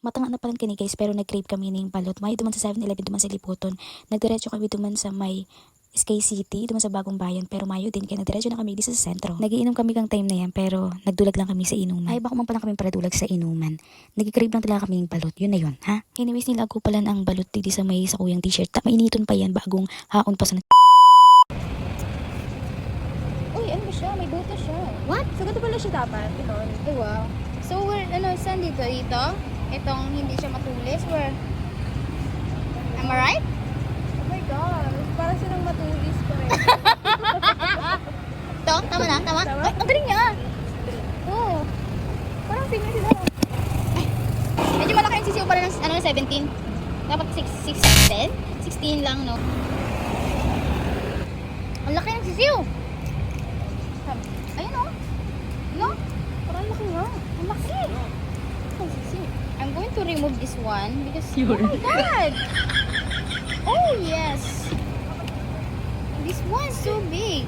Matanga na palang kini guys, pero nag-crave kami ng balot. May duman sa 7-Eleven, duman sa Liputon. Nagdiretso kami duman sa may SK City, duman sa Bagong Bayan, pero mayo din, kaya nagdiretso na kami dito sa sentro. Nagiinom kami kang time na yan, pero nagdulag lang kami sa inuman. Ay, baka man pala kami para dulag sa inuman. Nag-crave lang talaga kami ng balot, yun na yun, ha? Anyways, nilago pala ang balot dito sa may sa kuyang t-shirt. Mainiton pa yan, bagong haon pa sa Uy, ano ba siya? May buto siya. What? So, ganito pala siya dapat. Ito. Oh, wow. So, we're, saan dito? Dito? Itong hindi siya matulis. Where? Am I right? Oh my gosh. Parang silang matulis pa rin. Ito? Tama na? Tama? Tama? Ay, ang galing niya! Oo. Parang singin sila. Medyo malaki yung sisiw pala ng 17. Dapat 16 lang, no? Ang laki ng sisiw! Ayun, oh! No? Parang laki nga. Ang laki! Ang sisi. I'm going to remove this one because... Sure. Oh my God! Oh, yes! This one's so big!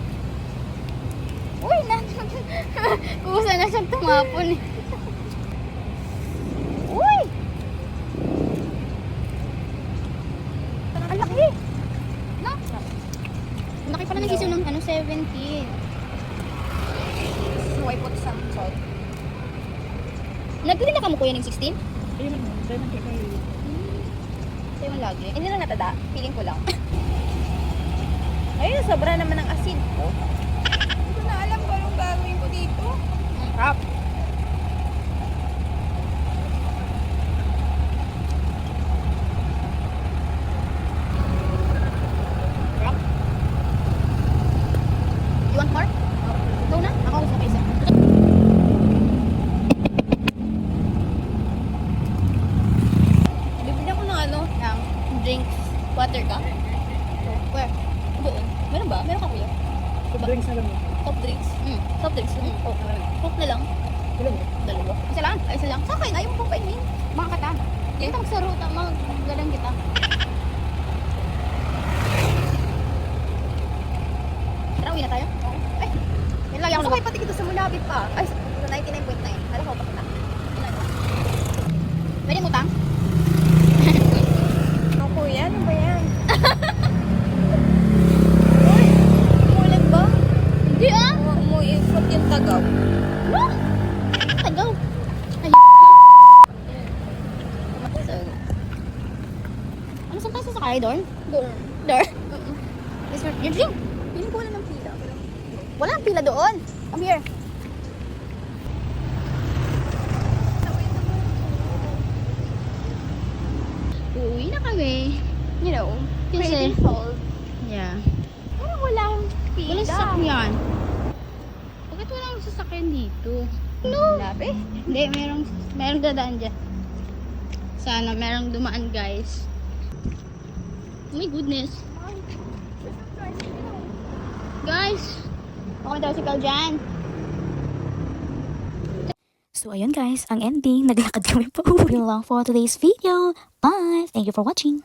Uy, kusa na siyang tumapon. Uy! Ang laki! No? Ang laki pala ng sisiw ng 17. So, I put some salt. Nagpili na ka mo kuya ng 16? Ayun mo. Dahil kayo. Sa'yo mo lagi. Hindi lang natada. Feeling ko lang. Ayun, sobra naman ng asin. Hindi ko na alam kung anong gagawin ko dito. Ang crap. Crap. You want more? Ikaw na? Ako gusto ko isa. Bibili ako ng Ng drinks. Water ka? Where? Doon. Meron ba? Meron ka kuya? Drinks na lang mo. Soft drinks. Soft drinks. Oh, Coke na lang. Ilan mo? Dalawa. Isa lang. Ay, isa lang. Sa akin, ayaw mo pong painin. Mga kata. Hindi kita magsaro. Magdalang kita. Tara, uwi na tayo. Ay, yan lang ako Gusto ko ipati kita sa Mulabit pa. Ay, sa 99.9. Hala ko pa kita. Pwede mo tang? Ako yan? Ano ba yan? Uy, umulan ba? Hindi ah. Umuikot yung tagaw. No? Tagaw. Ay. So, ano saan tayo sasakay? Dorn? Door. Dorn? Is your drink? Piling ko wala ng pila. Wala ang pila doon. Come here. Uuwi na kami. You know, Kasi- crazy cold. Yeah. Parang walang pila. Walang sasakyan. Bakit walang sasakyan dito? No. Labi? Hindi, merong dadaan dyan. Sana merong dumaan, guys. Oh my goodness. Guys, ako na tricycle dyan. So, ayun guys, ang ending. Naglakad kami pa uwi. Yun lang for today's video. Bye! Thank you for watching.